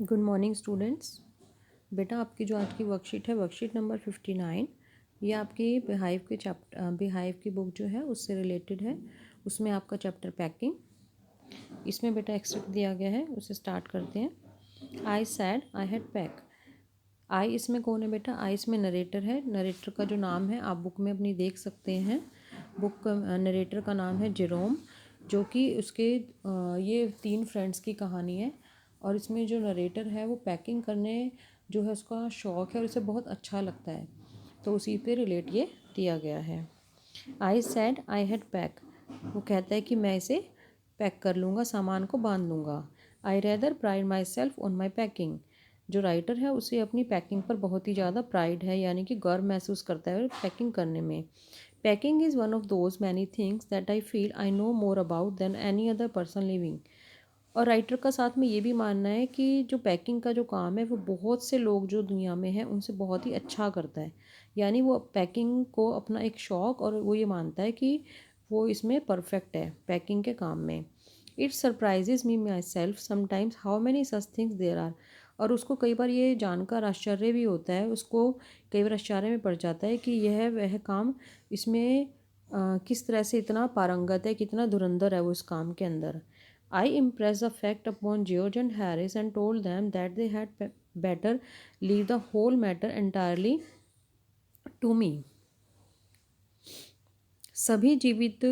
Good morning students. बेटा आपकी जो आज की वर्कशीट है वर्कशीट नंबर 59, ये आपकी बिहाइव की बुक जो है उससे रिलेटेड है। उसमें आपका चैप्टर पैकिंग, इसमें बेटा एक्सट्रैक्ट दिया गया है, उसे स्टार्ट करते हैं। I said I had pack. आई इसमें कौन है बेटा? आई इसमें नरेटर है। नरेटर का जो नाम है आप बुक में अपनी देख सकते हैं। बुक का नरेटर का नाम है जेरोम, जो कि उसके ये 3 फ्रेंड्स की कहानी है। और इसमें जो नरेटर है वो पैकिंग करने जो है उसका शौक़ है और इसे बहुत अच्छा लगता है, तो उसी पे रिलेट ये दिया गया है। आई सैड आई हैड पैक, वो कहता है कि मैं इसे पैक कर लूँगा, सामान को बांध लूँगा। आई rather pride my self on my packing, जो राइटर है उसे अपनी पैकिंग पर बहुत ही ज़्यादा प्राइड है, यानी कि गर्व महसूस करता है पैकिंग करने में। Packing is one of those many things that I feel I know more about than any other person living. और राइटर का साथ में ये भी मानना है कि जो पैकिंग का जो काम है वो बहुत से लोग जो दुनिया में हैं उनसे बहुत ही अच्छा करता है, यानी वो पैकिंग को अपना एक शौक़, और वो ये मानता है कि वो इसमें परफेक्ट है पैकिंग के काम में। It surprises me myself sometimes how many such things there are. और उसको कई बार ये जानकर आश्चर्य भी होता है, उसको कई बार आश्चर्य में पड़ जाता है कि यह वह काम इसमें किस तरह से इतना पारंगत है, कितना धुरंधर है वो इस काम के अंदर। I impressed the fact upon George and Harris and told them that they had better leave the whole matter entirely to me. सभी जीवित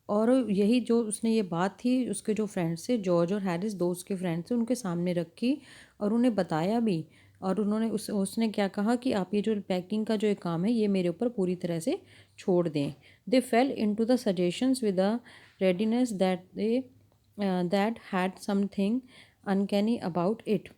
और यही जो उसने ये बात थी उसके जो फ्रेंड्स थे जॉर्ज और हैरिस, दो उसके फ्रेंड्स थे, उनके सामने रखी और उन्हें बताया भी। और उन्होंने उसने क्या कहा कि आप ये जो पैकिंग का जो एक काम है ये मेरे ऊपर पूरी तरह से छोड़ दें। They fell into the suggestions with a readiness that had something uncanny about it.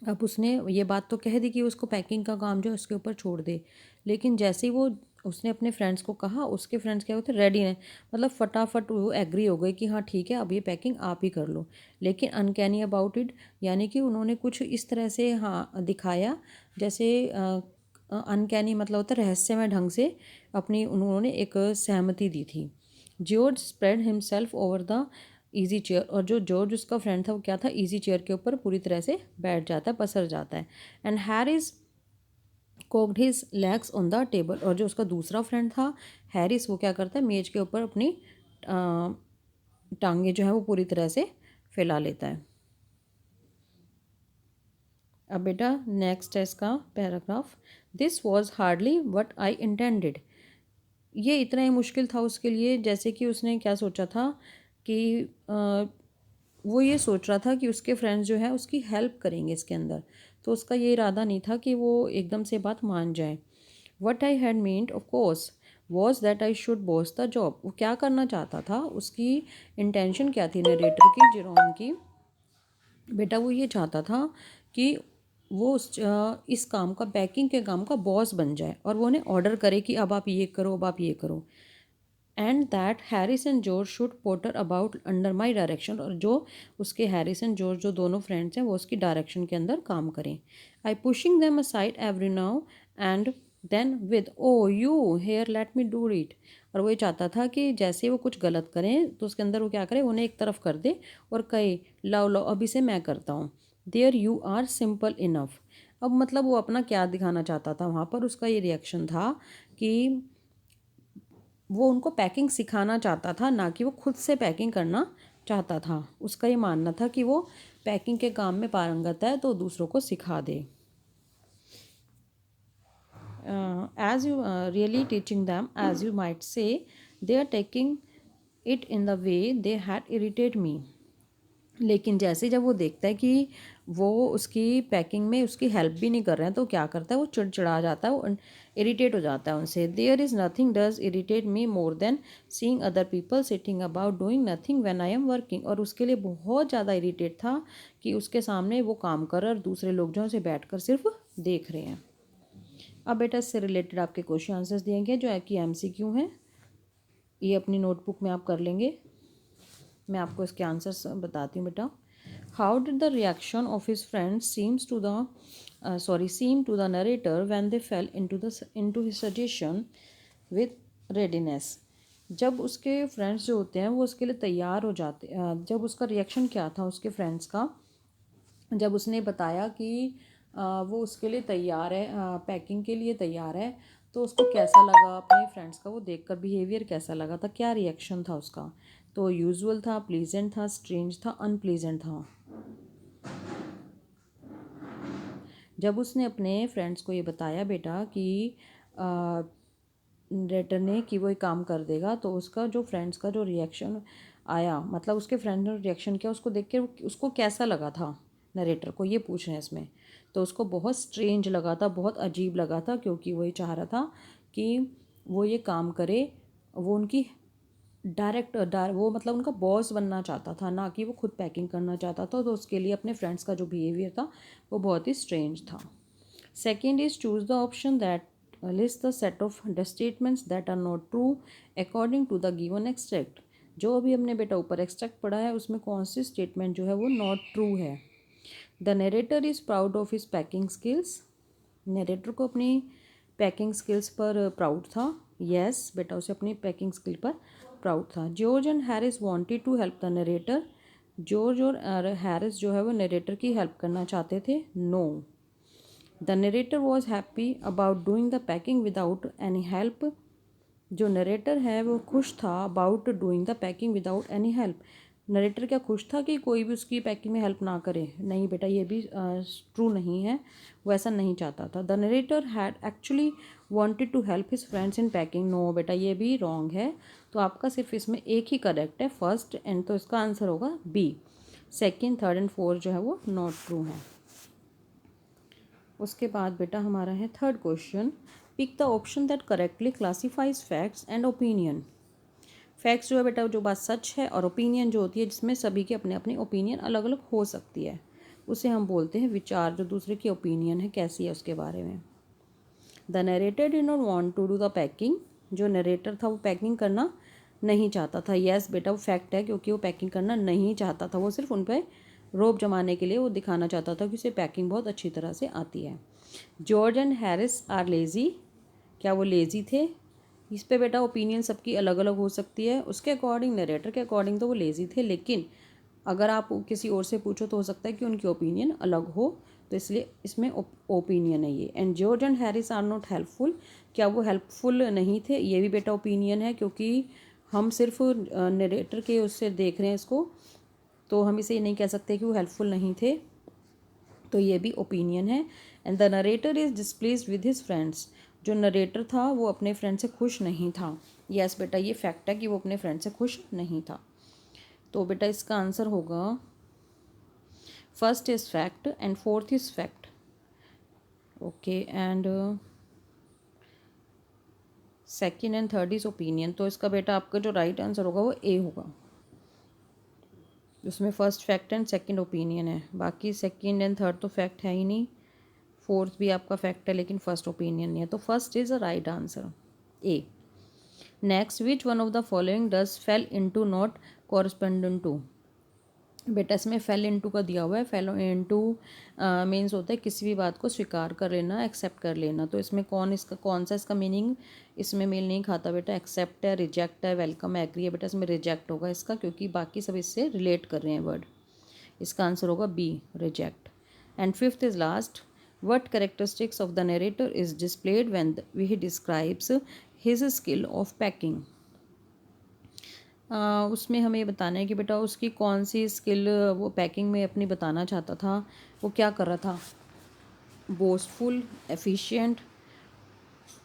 अब उसने ये बात तो कह दी कि उसको पैकिंग का काम जो है उसके ऊपर छोड़ दे, लेकिन जैसे ही वो उसने अपने फ्रेंड्स को कहा, उसके फ्रेंड्स क्या होते रेडी हैं, मतलब फटाफट वो एग्री हो गए कि हाँ ठीक है अब ये पैकिंग आप ही कर लो। लेकिन अनकैनी अबाउट इट, यानी कि उन्होंने कुछ इस तरह से हाँ दिखाया, जैसे अनकैनी मतलब होता है रहस्यमय ढंग से अपनी उन्होंने एक सहमति दी थी। George spread himself over the easy chair, और जो जॉर्ज उसका फ्रेंड था वो क्या था, इजी चेयर के ऊपर पूरी तरह से बैठ जाता है, पसर जाता है। And Harris cocked his legs on the table, और जो उसका दूसरा फ्रेंड था हैरिस, वो क्या करता है मेज के ऊपर अपनी टांगे जो है वो पूरी तरह से फैला लेता है। अब बेटा नेक्स्ट है इसका paragraph. This was hardly what I intended. ये इतना ही मुश्किल था उसके लिए जैसे कि उसने क्या सोचा था कि वो ये सोच रहा था कि उसके फ्रेंड्स जो है उसकी हेल्प करेंगे इसके अंदर, तो उसका ये इरादा नहीं था कि वो एकदम से बात मान जाए। What I had meant of course was that I should boss the job. वो क्या करना चाहता था, उसकी इंटेंशन क्या थी नरेटर की, जेरोम की, बेटा वो ये चाहता था कि वो इस काम का पैकिंग के काम का बॉस बन जाए और वो उन्हें ऑर्डर करे कि अब आप ये करो, अब आप ये करो। And that Harris and George should potter about under my direction, और जो उसके हैरिस एंड जॉर्ज जो दोनों फ्रेंड्स हैं वो उसकी डायरेक्शन के अंदर काम करें। I pushing them aside every now and then with oh you here let me do it. और वो ये चाहता था कि जैसे वो कुछ गलत करें तो उसके अंदर वो क्या करे, उन्हें एक तरफ कर दे और कहे लो लो अब इसे मैं करता हूँ। There you are simple enough. अब मतलब वो अपना क्या दिखाना चाहता था वहाँ पर, उसका ये रिएक्शन था कि वो उनको पैकिंग सिखाना चाहता था, ना कि वो खुद से पैकिंग करना चाहता था। उसका ये मानना था कि वो पैकिंग के काम में पारंगत है तो दूसरों को सिखा दे। As you really teaching them as you might say they are taking it in the way they had irritate me. लेकिन जैसे जब वो देखता है कि वो उसकी पैकिंग में उसकी हेल्प भी नहीं कर रहे हैं तो क्या करता है, वो चिड़चिड़ा जाता है, वो इरिटेट हो जाता है उनसे। There is nothing does irritate me more than seeing other people sitting about doing nothing when I am working. और उसके लिए बहुत ज़्यादा इरिटेट था कि उसके सामने वो काम कर रहा है और दूसरे लोग जो उसे बैठ कर सिर्फ देख रहे हैं। अब बेटा इससे रिलेटेड आपके क्वेश्चन आंसर्स दिए गए जो है कि MCQ हैं, ये अपनी नोटबुक में आप कर लेंगे। मैं आपको इसके आंसर्स बताती हूँ बेटा। How did the reaction of his friends seem to the narrator when they fell into his suggestion with readiness. जब उसके फ्रेंड्स जो होते हैं वो उसके लिए तैयार हो जाते, जब उसका रिएक्शन क्या था उसके फ्रेंड्स का जब उसने बताया कि वो उसके लिए तैयार है, पैकिंग के लिए तैयार है, तो उसको कैसा लगा अपने फ्रेंड्स का वो देखकर, बिहेवियर कैसा लगा था, क्या रिएक्शन था उसका। तो यूजुअल था, प्लीजेंट था, स्ट्रेंज था, अनप्लीजेंट था। जब उसने अपने फ्रेंड्स को ये बताया बेटा कि नरेटर ने कि वो एक काम कर देगा, तो उसका जो फ्रेंड्स का जो रिएक्शन आया, मतलब उसके फ्रेंड ने रिएक्शन किया, उसको देख के उसको कैसा लगा था, नरेटर को ये पूछ रहे हैं इसमें। तो उसको बहुत स्ट्रेंज लगा था, बहुत अजीब लगा था, क्योंकि वो ये चाह रहा था कि वो ये काम करे, वो उनकी वो मतलब उनका बॉस बनना चाहता था, ना कि वो खुद पैकिंग करना चाहता था। तो उसके लिए अपने फ्रेंड्स का जो बिहेवियर था वो बहुत ही स्ट्रेंज था। Second is choose the option that lists the set of statements that are not true according to the given extract. जो अभी हमने बेटा ऊपर एक्सट्रैक्ट पढ़ा है उसमें कौन सी स्टेटमेंट जो है वो नॉट ट्रू है। The narrator is proud of his packing skills. Narrator को अपनी पैकिंग स्किल्स पर प्राउड था। यस बेटा, उसे अपनी पैकिंग स्किल पर प्राउड था। George and Harris wanted to help the narrator. George और हैरिस जो है वो नरेटर की हेल्प करना चाहते थे। No, the narrator was happy about doing the packing without any help. जो नरेटर है वो खुश था about doing the packing without any help. Narrator क्या खुश था कि कोई भी उसकी पैकिंग में हेल्प ना करे? नहीं बेटा, ये भी ट्रू नहीं है, वो ऐसा नहीं चाहता था। The narrator had actually wanted to help his friends in packing. No बेटा, ये भी रॉन्ग है। तो आपका सिर्फ इसमें एक ही करेक्ट है, फर्स्ट एंड, तो इसका आंसर होगा B. Second, third and fourth जो है वो नॉट ट्रू है। उसके बाद बेटा हमारा है third question, pick the option that correctly classifies facts and opinion. Facts जो है बेटा जो बात सच है, और ओपिनियन जो होती है जिसमें सभी की अपने अपनी ओपिनियन अलग अलग हो सकती है, उसे हम बोलते हैं विचार। जो दूसरे की ओपिनियन है कैसी है उसके बारे में। The narrator did not want to do the packing. जो नरेटर था वो पैकिंग करना नहीं चाहता था। यस बेटा, वो फैक्ट है, क्योंकि वो पैकिंग करना नहीं चाहता था, वो सिर्फ उन पर रोब जमाने के लिए वो दिखाना चाहता था कि उसे पैकिंग बहुत अच्छी तरह से आती है। George and Harris are lazy. क्या वो लेज़ी थे? इस पे बेटा ओपिनियन सबकी अलग अलग हो सकती है। उसके अकॉर्डिंग, नरेटर के अकॉर्डिंग तो वो लेज़ी थे, लेकिन अगर आप किसी और से पूछो तो हो सकता है कि उनकी ओपिनियन अलग हो, तो इसलिए इसमें ओपिनियन है ये। And George and Harris are not helpful. क्या वो हेल्पफुल नहीं थे? ये भी बेटा ओपिनियन है, क्योंकि हम सिर्फ नरेटर के उससे देख रहे हैं इसको, तो हम इसे नहीं कह सकते कि वो हेल्पफुल नहीं थे, तो ये भी ओपिनियन है। And the narrator is displaced with his friends. जो नरेटर था वो अपने फ्रेंड से खुश नहीं था। यस बेटा, ये फैक्ट है कि वो अपने फ्रेंड से खुश नहीं था। तो बेटा इसका आंसर होगा first is fact and fourth is fact. Okay, and second and third is opinion. तो इसका बेटा आपका जो राइट आंसर होगा वो ए होगा। उसमें first fact and second opinion है, बाकी सेकंड एंड थर्ड तो फैक्ट है ही नहीं। फोर्थ भी आपका फैक्ट है लेकिन फर्स्ट ओपिनियन नहीं है, तो first is a right answer, A. Next, which one of the following does fail into not correspondent to. बेटा इसमें फेल इनटू का दिया हुआ है। फेल इनटू मीन्स होता है किसी भी बात को स्वीकार कर लेना, एक्सेप्ट कर लेना। तो इसमें कौन सा इसका मीनिंग इसमें मेल नहीं खाता बेटा? एक्सेप्ट है, रिजेक्ट है, वेलकम है, एग्री है। बेटा इसमें रिजेक्ट होगा इसका, क्योंकि बाकी सब इससे रिलेट कर रहे हैं वर्ड। इसका आंसर होगा B, reject. And fifth is last, what characteristics of the narrator is displayed when he describes his skill of packing. उसमें हमें बताना है कि बेटा उसकी कौन सी स्किल वो पैकिंग में अपनी बताना चाहता था। वो क्या कर रहा था? Boastful, efficient,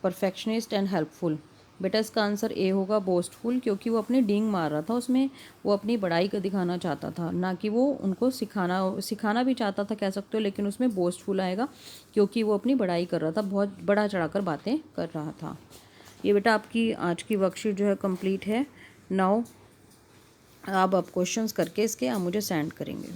perfectionist and helpful. बेटा इसका आंसर ए होगा, बोस्टफुल, क्योंकि वो अपनी डींग मार रहा था उसमें। वो अपनी बड़ाई को दिखाना चाहता था, ना कि वो उनको सिखाना भी चाहता था कह सकते हो, लेकिन उसमें बोस्टफुल आएगा क्योंकि वो अपनी बड़ाई कर रहा था, बहुत बड़ा चढ़ाकर बातें कर रहा था। ये बेटा आपकी आज की वर्कशीट जो है कंप्लीट है। नाउ अब आप क्वेश्चंस करके इसके आप मुझे सेंड करेंगे।